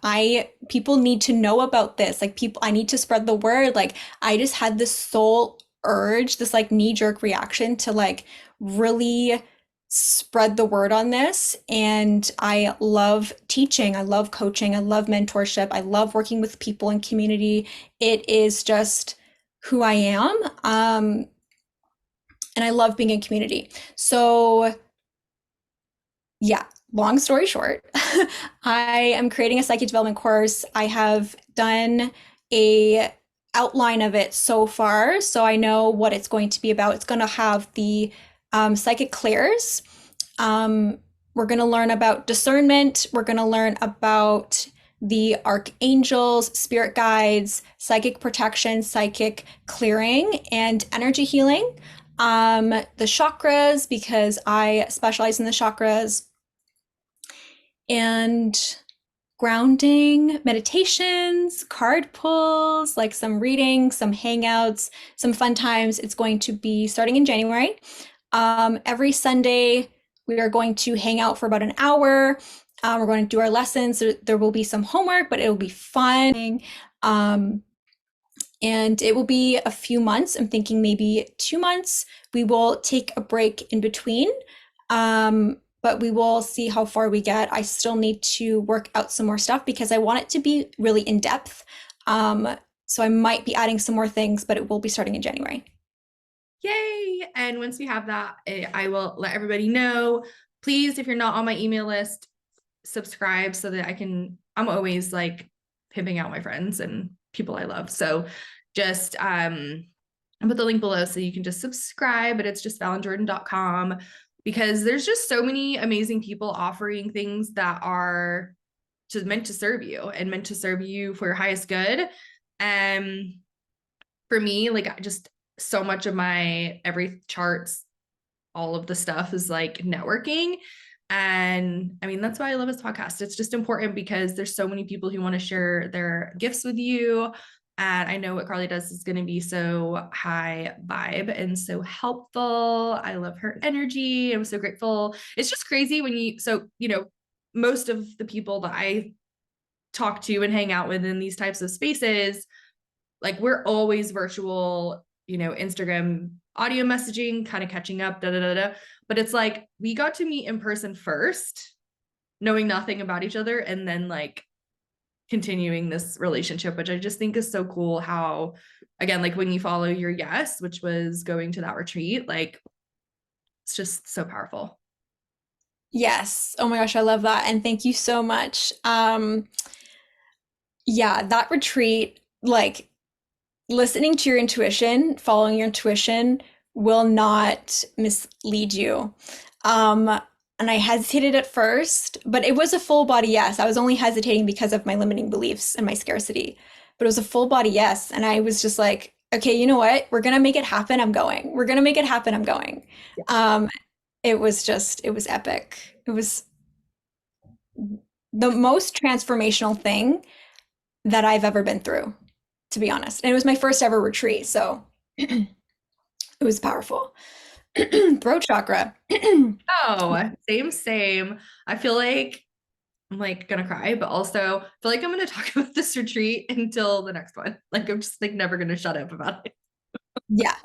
B: People need to know about this. Like people, I need to spread the word. Like I just had this soul urge, this like knee-jerk reaction to like really spread the word on this. And I love teaching. I love coaching. I love mentorship. I love working with people in community. It is just who I am. And I love being in community. So, yeah, long story short, I am creating a psychic development course. I have done a outline of it so far, so I know what it's going to be about. It's going to have the psychic clairs. We're going to learn about discernment. We're going to learn about the archangels, spirit guides, psychic protection, psychic clearing, and energy healing. The chakras, because I specialize in the chakras. And grounding meditations, card pulls, like some reading, some hangouts, some fun times. It's going to be starting in January. Every Sunday, we are going to hang out for about an hour. We're going to do our lessons. There will be some homework, but it will be fun. Um, and it will be a few months. I'm thinking maybe 2 months. We will take a break in between. But we will see how far we get. I still need to work out some more stuff because I want it to be really in depth. So I might be adding some more things, but it will be starting in January.
A: Yay. And once we have that, I will let everybody know. Please, if you're not on my email list, subscribe so that I'm always like pimping out my friends and people I love. So just I'll put the link below so you can just subscribe, but it's just fallonjordan.com, because there's just so many amazing people offering things that are just meant to serve you and meant to serve you for your highest good. And for me, like, just so much of my every charts, all of the stuff is like networking. And I mean, that's why I love this podcast. It's just important because there's so many people who want to share their gifts with you. And I know what Carly does is going to be so high vibe and so helpful. I love her energy. I'm so grateful. It's just crazy when most of the people that I talk to and hang out with in these types of spaces, like, we're always virtual, Instagram audio messaging, kind of catching up, da da da da. But it's like we got to meet in person first, knowing nothing about each other, and then like continuing this relationship, which I just think is so cool. How, again, like when you follow your yes, which was going to that retreat, like it's just so powerful.
B: Yes. Oh my gosh, I love that. And thank you so much. Yeah, that retreat, like listening to your intuition, following your intuition will not mislead you. Um, and I hesitated at first, but it was a full body yes. I was only hesitating because of my limiting beliefs and my scarcity, but it was a full body yes. And I was just like, okay, you know what? We're gonna make it happen. I'm going. We're gonna make it happen. I'm going.
A: Yeah.
B: It was epic. It was the most transformational thing that I've ever been through, to be honest. And it was my first ever retreat, so it was powerful. Throat chakra.
A: Oh, same. I feel like I'm like gonna cry, but also feel like I'm gonna talk about this retreat until the next one. Like, I'm just like never gonna shut up about it.
B: Yeah,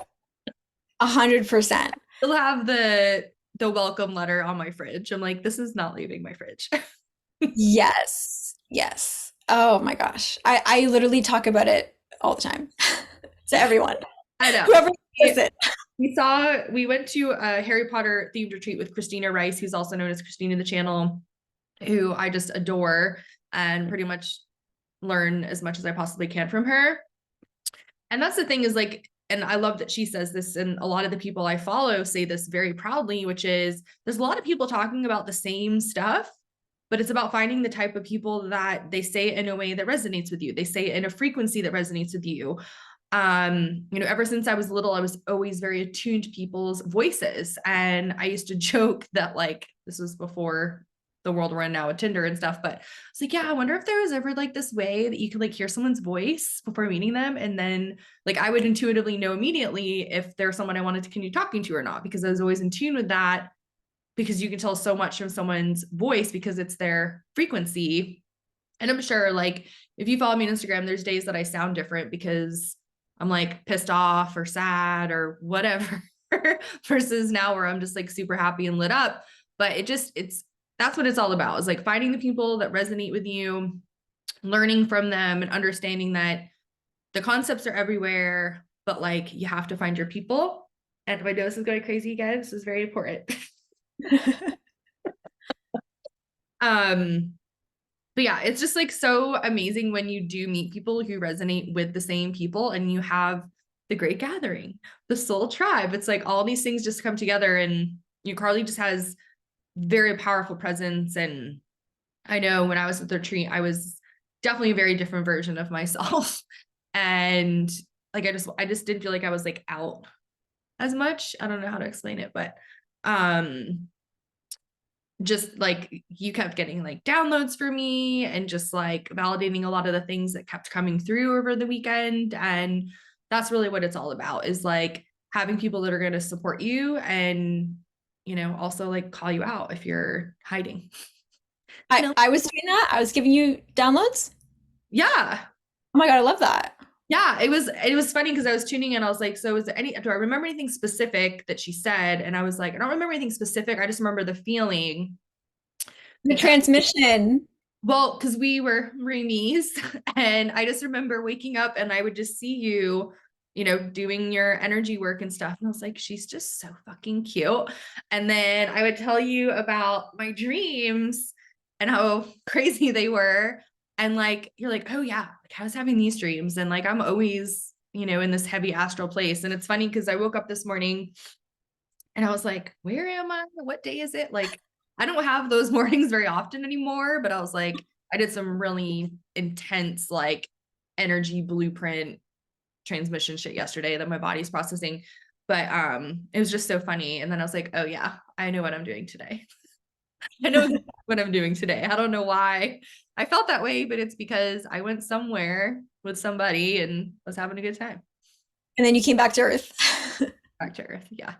B: 100%.
A: Still have the welcome letter on my fridge. I'm like, this is not leaving my fridge.
B: Yes, yes. Oh my gosh. I literally talk about it all the time to everyone.
A: I know.
B: Whoever hears it.
A: We went to a Harry Potter themed retreat with Christina Rice, who's also known as Christina the Channel, who I just adore and pretty much learn as much as I possibly can from her. And that's the thing, is like, and I love that she says this, and a lot of the people I follow say this very proudly, which is there's a lot of people talking about the same stuff, but it's about finding the type of people that they say it in a way that resonates with you. They say it in a frequency that resonates with you. Ever since I was little, I was always very attuned to people's voices. And I used to joke that, like, this was before the world we're in now with Tinder and stuff, but it's like, yeah, I wonder if there was ever like this way that you could like hear someone's voice before meeting them. And then like I would intuitively know immediately if there's someone I wanted to continue talking to or not, because I was always in tune with that, because you can tell so much from someone's voice because it's their frequency. And I'm sure, like, if you follow me on Instagram, there's days that I sound different because I'm like pissed off or sad or whatever, versus now where I'm just like super happy and lit up. But that's what it's all about, is like finding the people that resonate with you, learning from them, and understanding that the concepts are everywhere, but like you have to find your people. And my nose is going crazy again. This is very important. um, but yeah, it's just like so amazing when you do meet people who resonate with the same people, and you have the great gathering, the soul tribe. It's like all these things just come together, and Carly just has very powerful presence. And I know when I was at the retreat, I was definitely a very different version of myself. And like I just didn't feel like I was like out as much. I don't know how to explain it, but just like you kept getting like downloads for me and just like validating a lot of the things that kept coming through over the weekend. And that's really what it's all about, is like having people that are going to support you and, you know, also like call you out if you're hiding.
B: I,
A: You know?
B: I was doing that. I was giving you downloads.
A: Yeah.
B: Oh my God, I love that.
A: Yeah, it was funny because I was tuning in. I was like, so is there any, do I remember anything specific that she said? And I was like, I don't remember anything specific. I just remember the feeling
B: The
A: because,
B: transmission.
A: well, because we were roomies and I just remember waking up and I would just see you, you know, doing your energy work and stuff. And I was like, she's just so fucking cute. And then I would tell you about my dreams and how crazy they were. And like, you're like, oh yeah, like I was having these dreams. And like, I'm always, you know, in this heavy astral place. And it's funny because I woke up this morning and I was like, where am I? What day is it? Like, I don't have those mornings very often anymore, but I was like, I did some really intense, like, energy blueprint transmission shit yesterday that my body's processing. But it was just so funny. And then I was like, oh yeah, I know what I'm doing today. I know what I'm doing today. I don't know why I felt that way, but it's because I went somewhere with somebody and was having a good time.
B: And then you came back to Earth.
A: Back to earth. Yeah.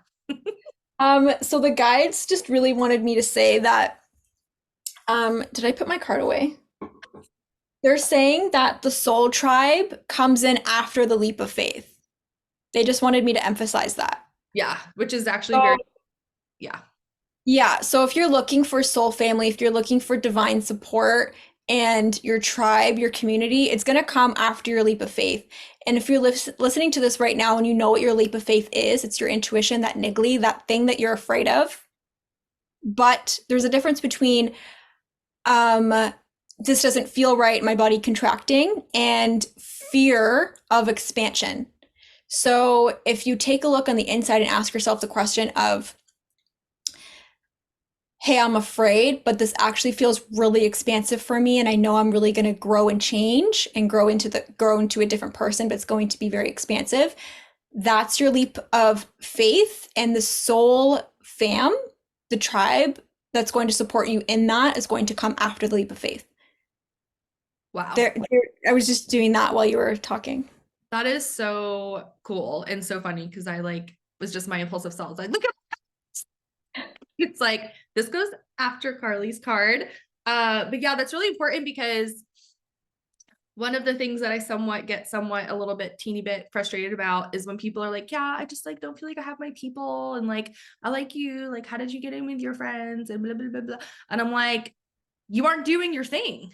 B: So the guides just really wanted me to say that, did I put my card away? They're saying that the soul tribe comes in after the leap of faith. They just wanted me to emphasize that.
A: Yeah. Which is actually
B: So
A: very, yeah.
B: yeah, so if you're looking for soul family, if you're looking for divine support and your tribe, your community, it's going to come after your leap of faith. And if you're listening to this right now and you know what your leap of faith is, it's your intuition, that niggly, that thing that you're afraid of. But there's a difference between this doesn't feel right, my body contracting, and fear of expansion. So if you take a look on the inside and ask yourself the question of, hey, I'm afraid, but this actually feels really expansive for me, and I know I'm really going to grow and change and grow into a different person, but it's going to be very expansive. That's your leap of faith, and the soul fam, the tribe that's going to support you in that is going to come after the leap of faith.
A: Wow.
B: I was just doing that while you were talking.
A: That is so cool and so funny because I like was just my impulsive self. Like, look at it's like this goes after Carly's card. But yeah, that's really important because one of the things that I somewhat a little bit teeny bit frustrated about is when people are like, yeah, I just like don't feel like I have my people and like I like you, like how did you get in with your friends and blah blah blah blah. And I'm like, you aren't doing your thing.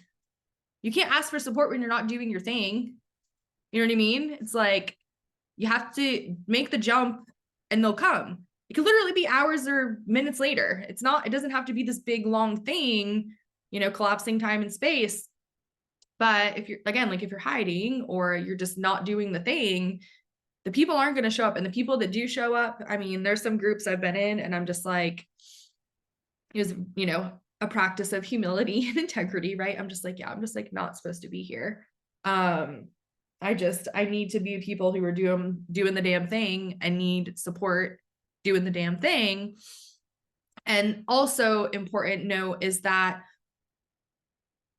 A: You can't ask for support when you're not doing your thing. You know what I mean? It's like you have to make the jump and they'll come. It could literally be hours or minutes later. It doesn't have to be this big long thing, you know, collapsing time and space. But if you're, again, like if you're hiding or you're just not doing the thing, the people aren't going to show up. And the people that do show up, I mean, there's some groups I've been in and I'm just like, it was, you know, a practice of humility and integrity, right? I'm just like, yeah, I'm just like not supposed to be here. I need to be people who are doing the damn thing and need support doing the damn thing. And also important note is that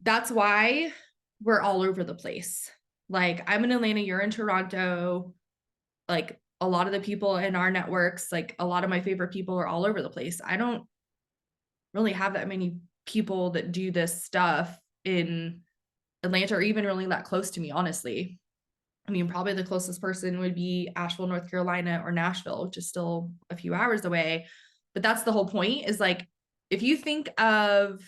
A: that's why we're all over the place. Like I'm in Atlanta, you're in Toronto. Like a lot of the people in our networks, like a lot of my favorite people are all over the place. I don't really have that many people that do this stuff in Atlanta or even really that close to me, honestly. I mean, probably the closest person would be Asheville, North Carolina, or Nashville, which is still a few hours away. But that's the whole point is like, if you think of,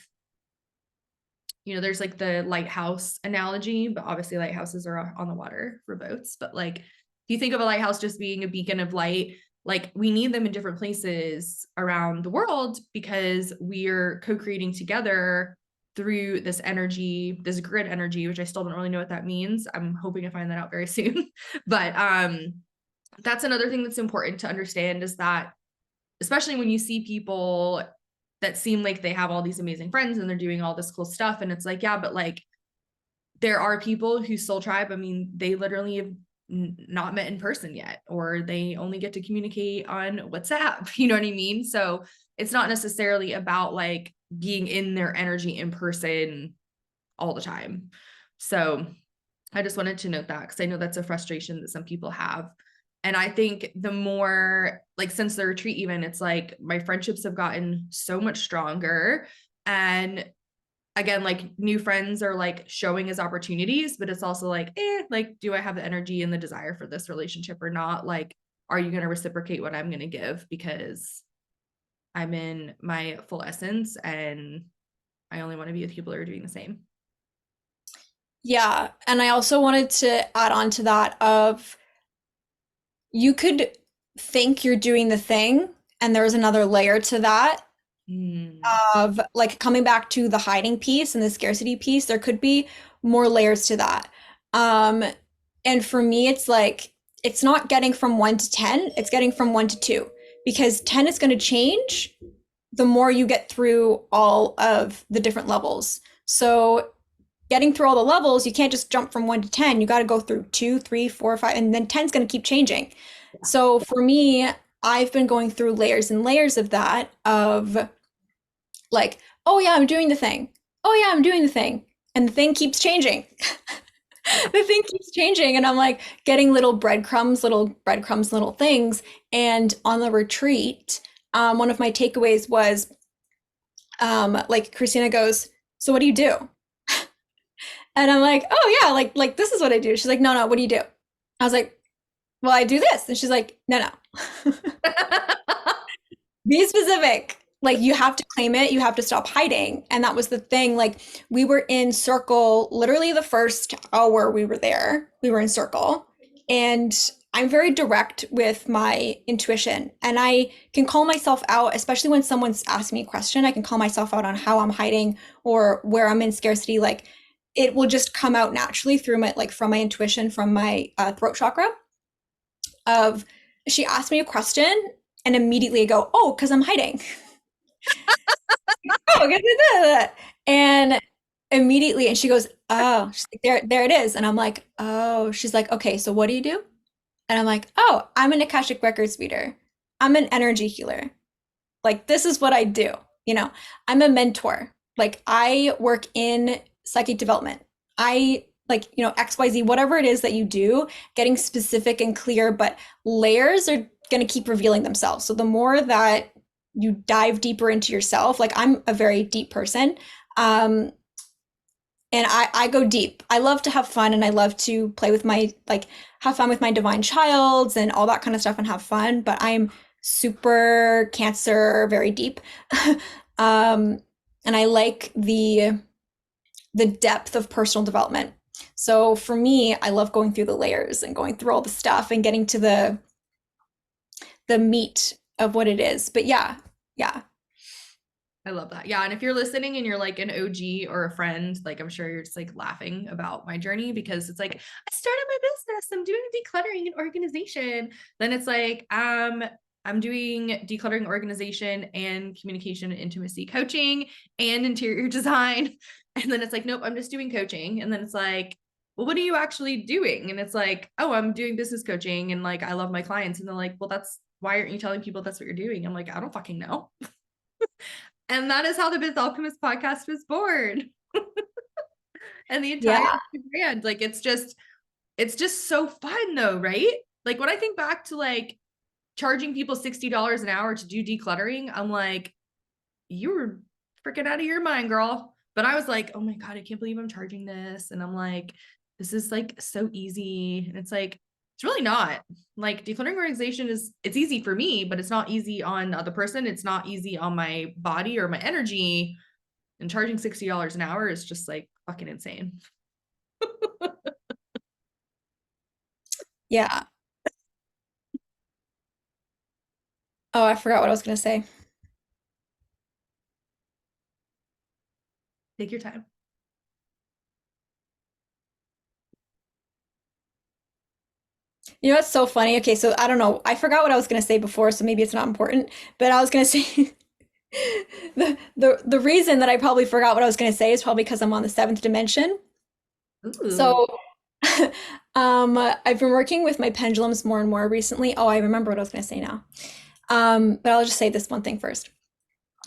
A: you know, there's like the lighthouse analogy, but obviously lighthouses are on the water for boats. But like, if you think of a lighthouse just being a beacon of light, like we need them in different places around the world because we're co-creating together through this energy, this grid energy, which I still don't really know what that means. I'm hoping to find that out very soon. But that's another thing that's important to understand is that, especially when you see people that seem like they have all these amazing friends and they're doing all this cool stuff. And it's like, yeah, but like there are people whose soul tribe, I mean, they literally have not met in person yet, or they only get to communicate on WhatsApp. You know what I mean? So it's not necessarily about like being in their energy in person all the time. So I just wanted to note that because I know that's a frustration that some people have. And I think the more, like, since the retreat, even, it's like my friendships have gotten so much stronger. And again, like, new friends are like showing as opportunities, but it's also like, like, do I have the energy and the desire for this relationship or not? Like, are you going to reciprocate what I'm going to give? Because I'm in my full essence and I only want to be with people who are doing the same.
B: Yeah, and I also wanted to add on to that of you could think you're doing the thing, and there's another layer to that
A: Mm.
B: of like coming back to the hiding piece and the scarcity piece. There could be more layers to that. Um, and for me, it's like it's not getting from 1 to 10, it's getting from 1 to 2 because 10 is going to change the more you get through all of the different levels. So getting through all the levels, you can't just jump from 1 to 10. You got to go through 2, 3, 4, 5, and then 10 is going to keep changing. So for me, I've been going through layers and layers of that, of like, oh yeah, I'm doing the thing. Oh yeah, I'm doing the thing. And the thing keeps changing. The thing keeps changing. And I'm like getting little breadcrumbs, little things. And on the retreat, one of my takeaways was like Christina goes, so what do you do? And I'm like, oh yeah, like this is what I do. She's like, no, no, what do you do? I was like, well, I do this. And she's like, no, no. Be specific. Like you have to claim it, you have to stop hiding. And that was the thing. Like we were in circle literally the first hour we were there. We were in circle. And I'm very direct with my intuition. And I can call myself out, especially when someone's asking me a question. I can call myself out on how I'm hiding or where I'm in scarcity. Like it will just come out naturally through my, like from my intuition, from my throat chakra. Of she asked me a question and immediately I go, oh, because I'm hiding. Oh, and immediately, and she goes, oh, she's like, there it is. And I'm like, oh, she's like, okay, so what do you do? And I'm like, oh, I'm an Akashic Records reader. I'm an energy healer. Like, this is what I do. You know, I'm a mentor. Like, I work in psychic development. I like, you know, XYZ, whatever it is that you do, getting specific and clear, but layers are going to keep revealing themselves. So the more that you dive deeper into yourself, like I'm a very deep person. Um, and I go deep. I love to have fun and I love to play with my, like, have fun with my divine childs and all that kind of stuff and have fun. But I'm super Cancer, very deep. um, and I like the depth of personal development. So for me, I love going through the layers and going through all the stuff and getting to the meat of what it is. But yeah, yeah.
A: I love that. Yeah. And if you're listening and you're like an OG or a friend, like I'm sure you're just like laughing about my journey because it's like, I started my business. I'm doing decluttering and organization. Then it's like, I'm doing decluttering, organization, and communication and intimacy coaching and interior design. And then it's like, nope, I'm just doing coaching. And then it's like, well, what are you actually doing? And it's like, oh, I'm doing business coaching and like I love my clients. And they're like, well, that's why aren't you telling people that's what you're doing? I'm like, I don't fucking know. And that is how the Biz Alchemist podcast was born. And the entire
B: Yeah.
A: brand. Like it's just so fun though, right? Like when I think back to like charging people $60 an hour to do decluttering, I'm like, you were freaking out of your mind, girl. But I was like, oh my God, I can't believe I'm charging this. And I'm like, this is like so easy. And it's like, it's really not. Like decluttering organization it's easy for me, but it's not easy on the other person. It's not easy on my body or my energy. And charging $60 an hour is just like fucking insane.
B: Yeah. Oh, I forgot what I was going to say.
A: Take your time.
B: You know what's so funny? Okay, so I don't know. I forgot what I was going to say before, so maybe it's not important. But I was going to say the reason that I probably forgot what I was going to say is probably because I'm on the seventh dimension.
A: Ooh.
B: So I've been working with my pendulums more and more recently. Oh, I remember what I was going to say now. But I'll just say this one thing first.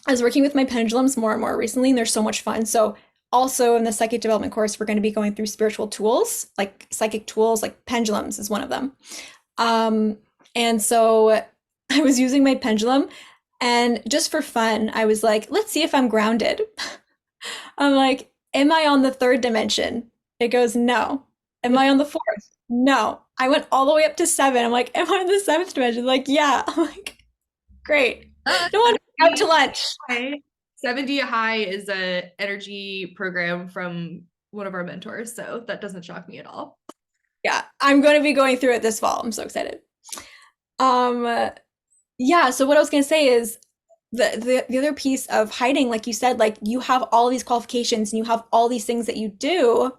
B: I was working with my pendulums more and more recently, and they're so much fun. So also in the psychic development course, we're going to be going through spiritual tools, like psychic tools, like pendulums is one of them. Um, and so I was using my pendulum, and just for fun, I was like, let's see if I'm grounded. I'm like, am I on the third dimension? It goes, no. Am I on the fourth? No. I went all the way up to seven. I'm like, am I on the seventh dimension? Like, yeah. I'm like, great. Don't want to go out to
A: 70
B: lunch.
A: high. 70 high is a energy program from one of our mentors, so that doesn't shock me at all.
B: Yeah, I'm going to be going through it this fall. I'm so excited. Um, yeah, so what I was going to say is the other piece of hiding, like you said, like you have all these qualifications and you have all these things that you do.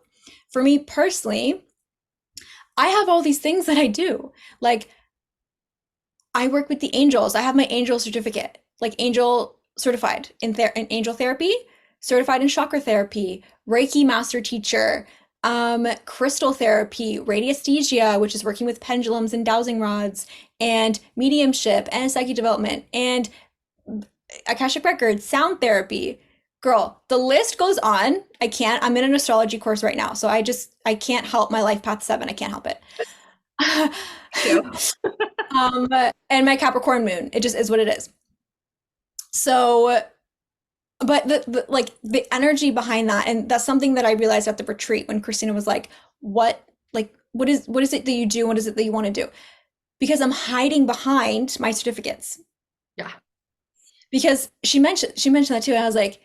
B: For me personally, I have all these things that I do. Like I work with the angels. I have my angel certificate, like angel certified in angel therapy, certified in chakra therapy, Reiki master teacher, crystal therapy, radiesthesia, which is working with pendulums and dowsing rods, and mediumship and psychic development, and Akashic records, sound therapy. Girl, the list goes on. I can't. I'm in an astrology course right now, so I can't help my life path 7. I can't help it.
A: Too.
B: Um, and my Capricorn moon. It just is what it is. So, but like the energy behind that, and that's something that I realized at the retreat when Christina was what is it that you do? What is it that you want to do? Because I'm hiding behind my certificates.
A: Yeah.
B: Because she mentioned that too, and I was like,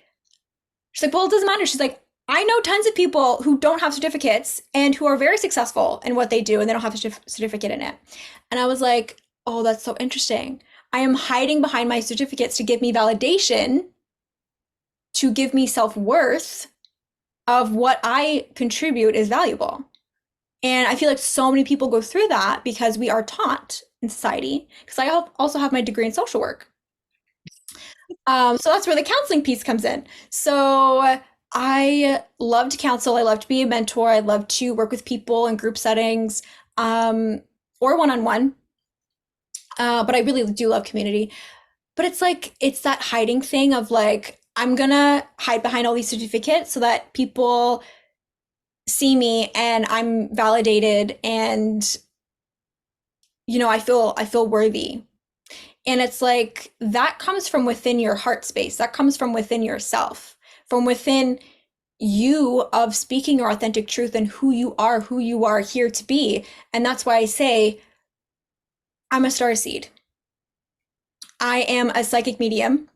B: she's like, well, it doesn't matter. She's like, I know tons of people who don't have certificates and who are very successful in what they do, and they don't have a certificate in it. And I was like, oh, that's so interesting. I am hiding behind my certificates to give me validation, to give me self-worth of what I contribute is valuable. And I feel like so many people go through that because we are taught in society, because I also have my degree in social work. So that's where the counseling piece comes in. So I love to counsel. I love to be a mentor. I love to work with people in group settings, or one-on-one. But I really do love community. But it's like, it's that hiding thing of like, I'm gonna hide behind all these certificates so that people see me and I'm validated, and I feel worthy. And it's like that comes from within your heart space. That comes from within yourself, from within you, of speaking your authentic truth and who you are here to be. And that's why I say I'm a starseed. I am a psychic medium.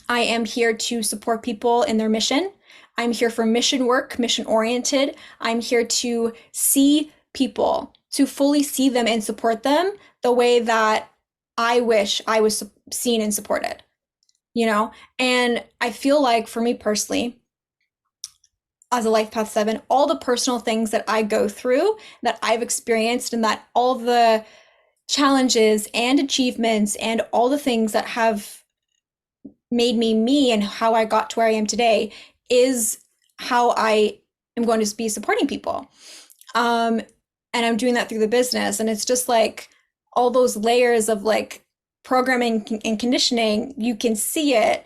B: I am here to support people in their mission. I'm here for mission work, mission oriented. I'm here to see people, to fully see them and support them the way that I wish I was seen and supported, you know? And I feel like for me personally, as a life path 7, all the personal things that I go through, that I've experienced, and that all the challenges and achievements and all the things that have made me me and how I got to where I am today is how I am going to be supporting people. Um, and I'm doing that through the business. And it's just like all those layers of like programming and conditioning, you can see it,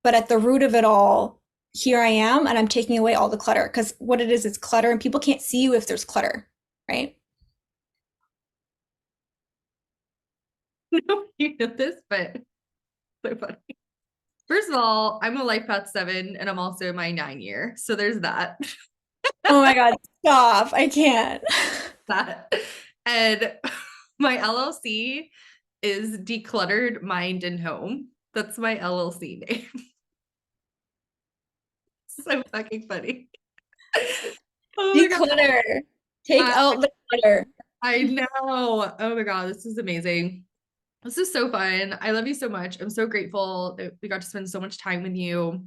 B: but at the root of it all, here I am, and I'm taking away all the clutter, because what it is clutter, and people can't see you if there's clutter, right?
A: No, you know this, but so funny. First of all, I'm a life path 7 and I'm also my 9 year. So there's that.
B: Oh my God, stop. I can't.
A: That. And my LLC is Decluttered Mind and Home. That's my LLC name. So fucking funny. Oh my God.
B: Declutter. Take
A: I,
B: out the clutter.
A: I know. Oh my God, this is amazing. This is so fun. I love you so much. I'm so grateful that we got to spend so much time with you.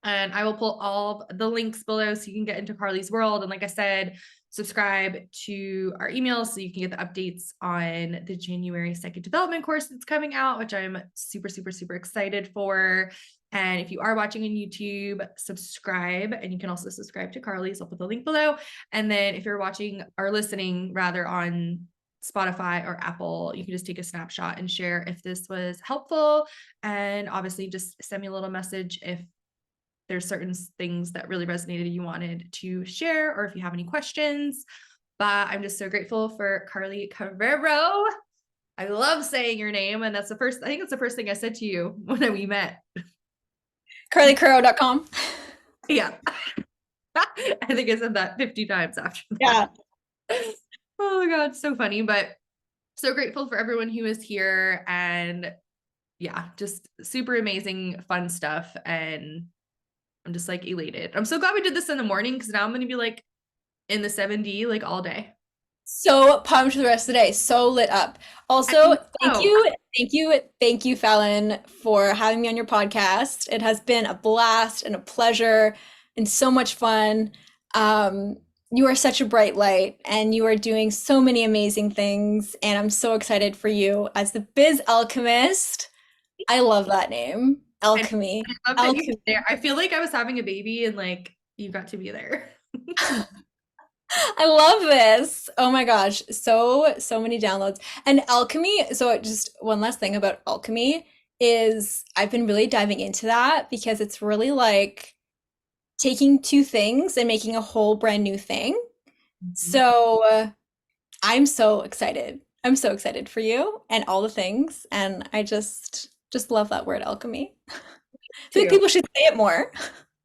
A: And I will pull all the links below so you can get into Carly's world. And like I said, subscribe to our email so you can get the updates on the January psychic development course that's coming out, which I'm super, super, super excited for. And if you are watching on YouTube, subscribe, and you can also subscribe to Carly's. I'll put the link below. And then if you're watching or listening rather on Spotify or Apple, you can just take a snapshot and share if this was helpful. And obviously, just send me a little message if there's certain things that really resonated you wanted to share, or if you have any questions. But I'm just so grateful for Carly Carreiro. I love saying your name, and I think it's the first thing I said to you when we met.
B: CarlyCarreiro.com.
A: Yeah. I think I said that 50 times after
B: Yeah.
A: that. Oh my God, so funny. But so grateful for everyone who is here, and yeah, just super amazing, fun stuff. And I'm just like elated. I'm so glad we did this in the morning, because now I'm going to be like in the 7D like all day.
B: So pumped for the rest of the day. So lit up.
A: I
B: Also,
A: think so.
B: thank you, Fallon, for having me on your podcast. It has been a blast and a pleasure and so much fun. Um, you are such a bright light and you are doing so many amazing things. And I'm so excited for you as the biz alchemist. I love that name.
A: And
B: Alchemy.
A: I love that you
B: Alchemy.
A: were there. I feel like I was having a baby and like you got to be there.
B: I love this. Oh my gosh. So many downloads. And alchemy, so just one last thing about alchemy is I've been really diving into that because it's really like taking two things and making a whole brand new thing.
A: Mhm.
B: So I'm so excited. I'm so excited for you and all the things. And I just love that word alchemy. I feel like
A: Too.
B: people should say it more.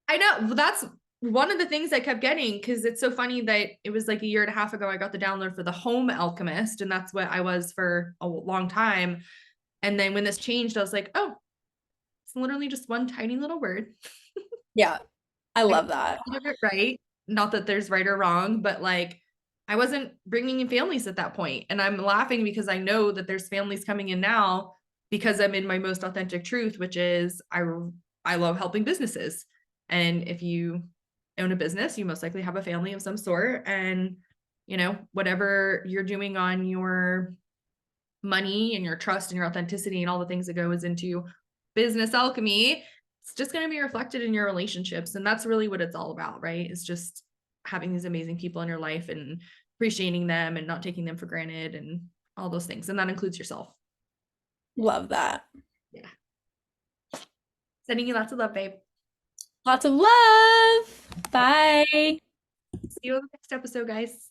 A: I know. Well, that's one of the things I kept getting, because it's so funny that it was like a year and a half ago I got the download for the home alchemist, and that's what I was for a long time. And then when this changed, I was like, oh, it's literally just one tiny little word.
B: Yeah, I
A: I
B: love that.
A: did it right. Not that there's right or wrong, but like I wasn't bringing in families at that point. And I'm laughing because I know that there's families coming in now, because I'm in my most authentic truth, which is I love helping businesses. And if you own a business, you most likely have a family of some sort. And, whatever you're doing on your money and your trust and your authenticity and all the things that goes into business alchemy, it's just going to be reflected in your relationships. And that's really what it's all about, right? It's just having these amazing people in your life and appreciating them and not taking them for granted and all those things. And that includes yourself.
B: Love that.
A: Yeah. Sending you lots of love, babe.
B: Lots of love. Bye.
A: See you on the next episode, guys.